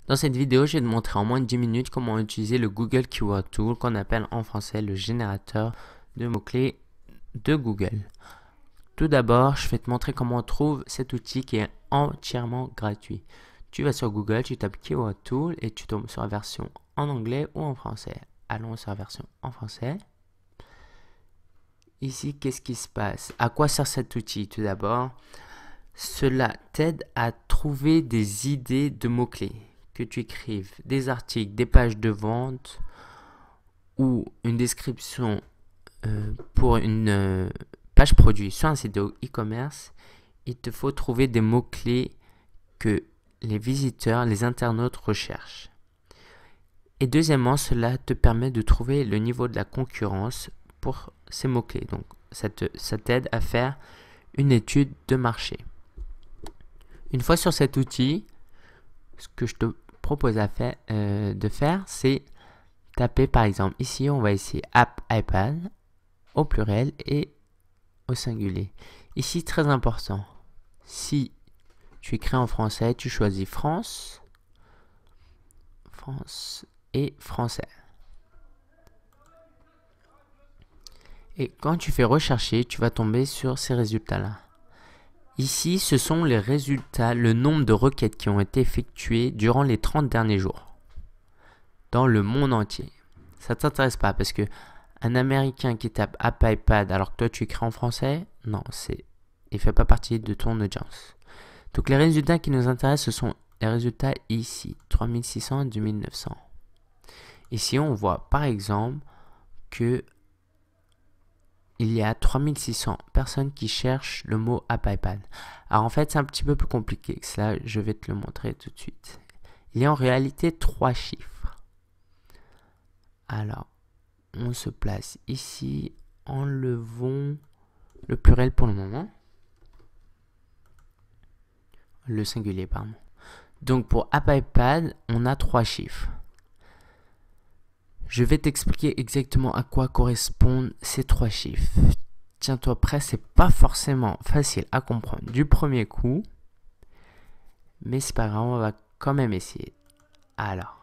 Dans cette vidéo, je vais te montrer en moins de 10 minutes comment utiliser le Google Keyword Tool qu'on appelle en français le générateur de mots-clés de Google. Tout d'abord, je vais te montrer comment on trouve cet outil qui est entièrement gratuit. Tu vas sur Google, tu tapes Keyword Tool et tu tombes sur la version en anglais ou en français. Allons sur la version en français. Ici, qu'est-ce qui se passe? À quoi sert cet outil? Tout d'abord, cela t'aide à trouver des idées de mots-clés. Que tu écrives des articles, des pages de vente ou une description pour une page produit sur un site de e-commerce, il te faut trouver des mots-clés que les visiteurs, les internautes recherchent. Et deuxièmement, cela te permet de trouver le niveau de la concurrence pour ces mots-clés. Donc, ça t'aide à faire une étude de marché. Une fois sur cet outil, ce que je te propose de faire, c'est taper par exemple ici, on va essayer app iPad au pluriel et au singulier. Ici, très important, si tu écris en français, tu choisis France et français. Et quand tu fais rechercher, tu vas tomber sur ces résultats-là. Ici, ce sont les résultats, le nombre de requêtes qui ont été effectuées durant les 30 derniers jours dans le monde entier. Ça ne t'intéresse pas parce que un Américain qui tape app iPad alors que toi tu écris en français, non, il ne fait pas partie de ton audience. Donc les résultats qui nous intéressent, ce sont les résultats ici, 3600 et 2900. Ici, on voit par exemple que il y a 3600 personnes qui cherchent le mot app iPad. Alors en fait, c'est un petit peu plus compliqué que cela, je vais te le montrer tout de suite. Il y a en réalité 3 chiffres. Alors, on se place ici, enlevons le pluriel pour le moment. Le singulier, pardon. Donc pour app iPad, on a 3 chiffres. Je vais t'expliquer exactement à quoi correspondent ces 3 chiffres. Tiens-toi prêt, c'est pas forcément facile à comprendre du premier coup, mais c'est pas grave, on va quand même essayer. Alors,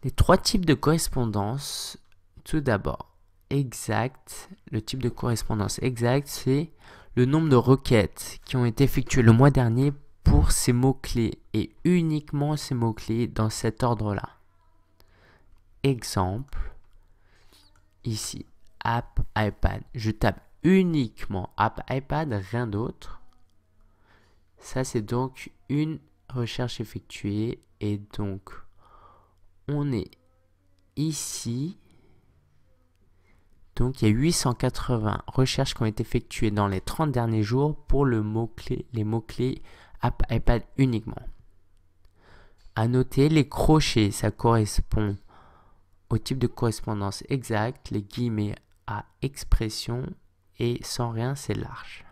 les 3 types de correspondance, tout d'abord, exact, le type de correspondance exact, c'est le nombre de requêtes qui ont été effectuées le mois dernier pour ces mots-clés et uniquement ces mots-clés dans cet ordre-là. Exemple, ici, app iPad. Je tape uniquement app iPad, rien d'autre. Ça, c'est donc une recherche effectuée. Et donc, on est ici. Donc, il y a 880 recherches qui ont été effectuées dans les 30 derniers jours pour les mots-clés app iPad uniquement. À noter, les crochets, ça correspond au type de correspondance exacte, les guillemets à expression et sans rien, c'est large.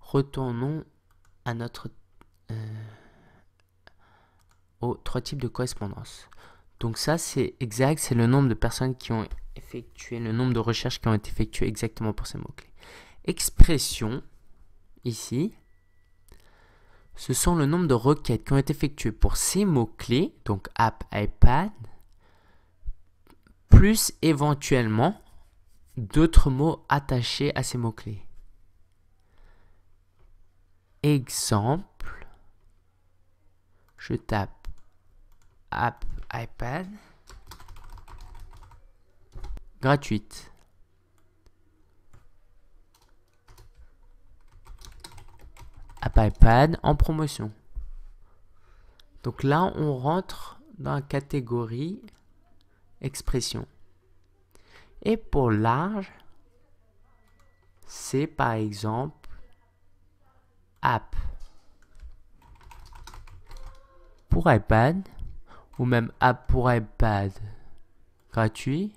Retournons à aux 3 types de correspondance. Donc ça, c'est exact, c'est le nombre de personnes qui ont effectué, le nombre de recherches qui ont été effectuées exactement pour ces mots-clés. Expression, ici, ce sont le nombre de requêtes qui ont été effectuées pour ces mots-clés, donc app iPad, plus éventuellement d'autres mots attachés à ces mots-clés. Exemple, je tape app iPad gratuite. App iPad en promotion. Donc là, on rentre dans la catégorie expression. Et pour large, c'est par exemple app pour iPad ou même app pour iPad gratuit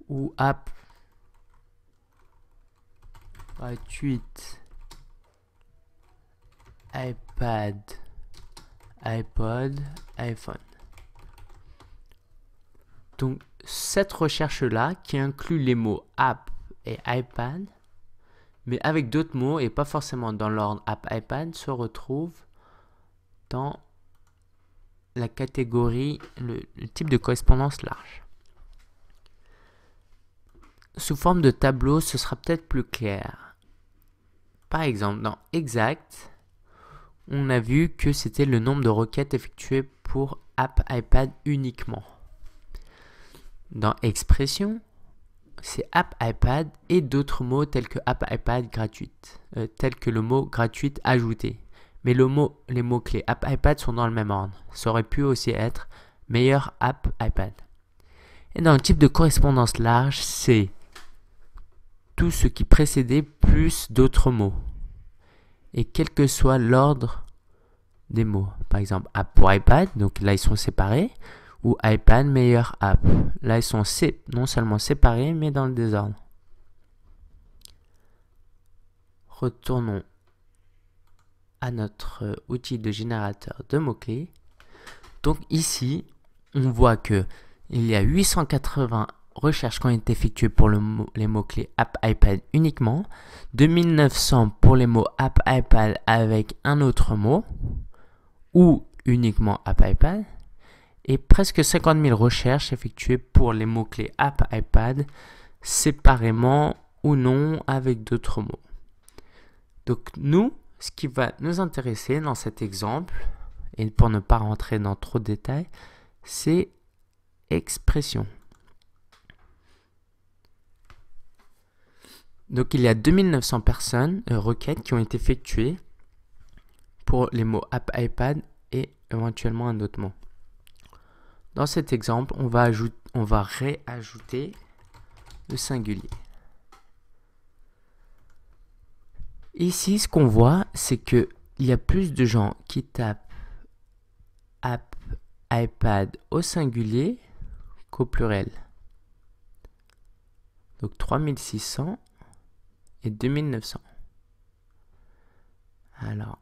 ou app gratuite iPad, iPod, iPhone. Donc cette recherche-là qui inclut les mots app et iPad mais avec d'autres mots et pas forcément dans l'ordre app iPad, se retrouve dans la catégorie, le type de correspondance large. Sous forme de tableau, ce sera peut-être plus clair. Par exemple, dans exact, on a vu que c'était le nombre de requêtes effectuées pour app iPad uniquement. Dans expression, c'est app iPad et d'autres mots tels que app iPad gratuite, tels que le mot gratuite ajouté. Mais les mots-clés app iPad sont dans le même ordre. Ça aurait pu aussi être meilleur app iPad. Et dans le type de correspondance large, c'est tout ce qui précédait plus d'autres mots. Et quel que soit l'ordre des mots. Par exemple, app pour iPad, donc là ils sont séparés. Ou iPad meilleur app. Là ils sont non seulement séparés, mais dans le désordre. Retournons à notre outil de générateur de mots-clés. Donc ici, on voit que il y a 880 recherches qui ont été effectuées pour les mots-clés app iPad uniquement, 2900 pour les mots app iPad avec un autre mot, ou uniquement app iPad, et presque 50 000 recherches effectuées pour les mots-clés app iPad, séparément ou non avec d'autres mots. Donc nous, ce qui va nous intéresser dans cet exemple, et pour ne pas rentrer dans trop de détails, c'est expression. Donc il y a 2900 requêtes qui ont été effectuées pour les mots app iPad et éventuellement un autre mot. Dans cet exemple, on va réajouter le singulier. Ici, ce qu'on voit, c'est qu'il y a plus de gens qui tapent app iPad au singulier qu'au pluriel. Donc 3600 et 2900. Alors,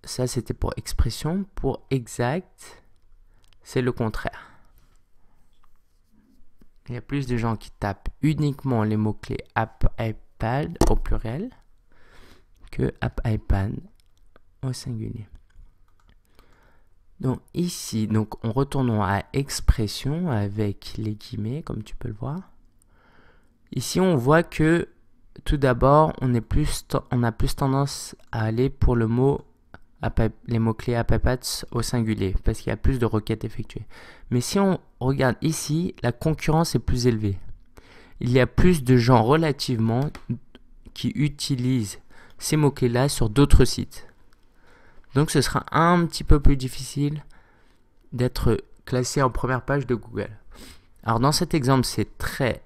ça c'était pour expression. Pour exact, c'est le contraire. Il y a plus de gens qui tapent uniquement les mots-clés app iPad au pluriel que app iPad au singulier. Donc ici, en retournant à expression avec les guillemets, comme tu peux le voir. Ici, on voit que tout d'abord, on a plus tendance à aller pour les mots-clés app iPad au singulier, parce qu'il y a plus de requêtes effectuées. Mais si on regarde ici, la concurrence est plus élevée. Il y a plus de gens relativement qui utilisent ces mots-clés-là sur d'autres sites. Donc ce sera un petit peu plus difficile d'être classé en première page de Google. Alors dans cet exemple, c'est très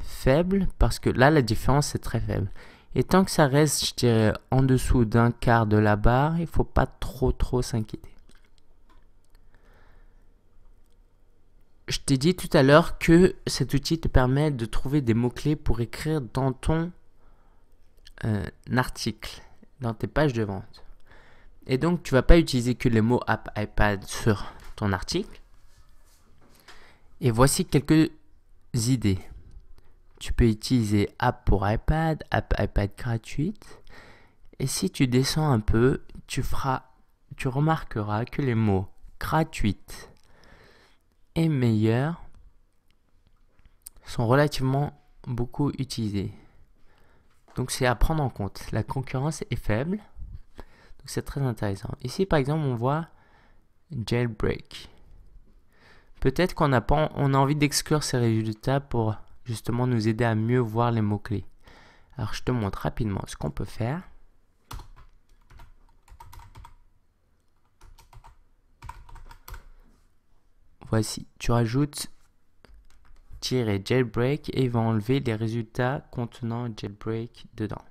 faible parce que là, la différence est très faible. Et tant que ça reste, je dirais, en dessous d'un quart de la barre, il ne faut pas trop s'inquiéter. Je t'ai dit tout à l'heure que cet outil te permet de trouver des mots-clés pour écrire dans ton article, dans tes pages de vente. Et donc, tu ne vas pas utiliser que les mots app iPad sur ton article. Et voici quelques idées. Tu peux utiliser app pour iPad, app iPad gratuite. Et si tu descends un peu, tu remarqueras que les mots gratuite et meilleur sont relativement beaucoup utilisés. Donc c'est à prendre en compte. La concurrence est faible. Donc c'est très intéressant. Ici par exemple on voit jailbreak. Peut-être qu'on a envie d'exclure ces résultats pour justement nous aider à mieux voir les mots-clés. Alors je te montre rapidement ce qu'on peut faire. Voici, tu rajoutes -jailbreak et il va enlever les résultats contenant jailbreak dedans.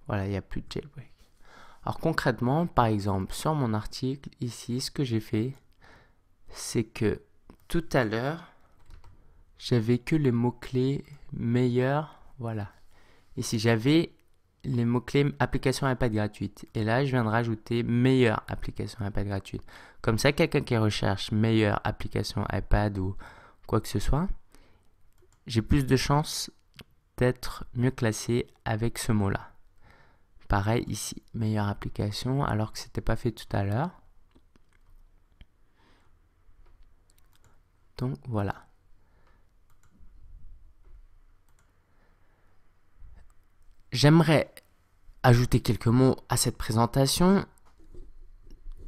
Voilà, il n'y a plus de jailbreak. Alors concrètement, par exemple, sur mon article, ici, ce que j'ai fait, c'est que tout à l'heure, j'avais que les mots-clés meilleurs. Voilà. Ici, j'avais les mots-clés application iPad gratuite. Et là, je viens de rajouter meilleure application iPad gratuite. Comme ça, quelqu'un qui recherche meilleure application iPad ou quoi que ce soit, j'ai plus de chances d'être mieux classé avec ce mot-là. Pareil ici, meilleure application, alors que ce n'était pas fait tout à l'heure. Donc voilà. J'aimerais ajouter quelques mots à cette présentation.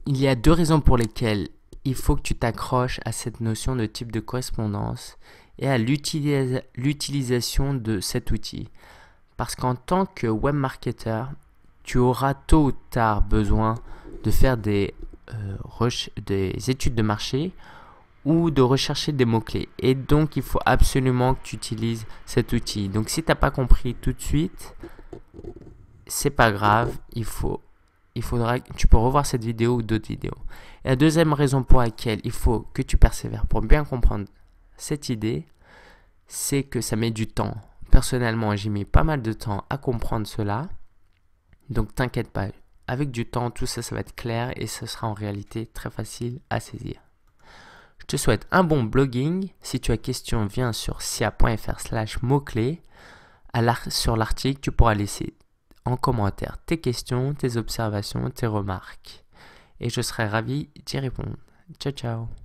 Il y a 2 raisons pour lesquelles il faut que tu t'accroches à cette notion de type de correspondance et à l'utilisation de cet outil. Parce qu'en tant que web marketer, tu auras tôt ou tard besoin de faire des études de marché ou de rechercher des mots-clés. Et donc, il faut absolument que tu utilises cet outil. Donc, si tu n'as pas compris tout de suite, c'est pas grave. Tu peux revoir cette vidéo ou d'autres vidéos. Et la deuxième raison pour laquelle il faut que tu persévères pour bien comprendre cette idée, c'est que ça met du temps. Personnellement, j'ai mis pas mal de temps à comprendre cela. Donc, t'inquiète pas. Avec du temps, tout ça, ça va être clair et ce sera en réalité très facile à saisir. Je te souhaite un bon blogging. Si tu as question, viens sur sia.fr/mots-clés. Sur l'article, tu pourras laisser en commentaire tes questions, tes observations, tes remarques. Et je serai ravi d'y répondre. Ciao, ciao.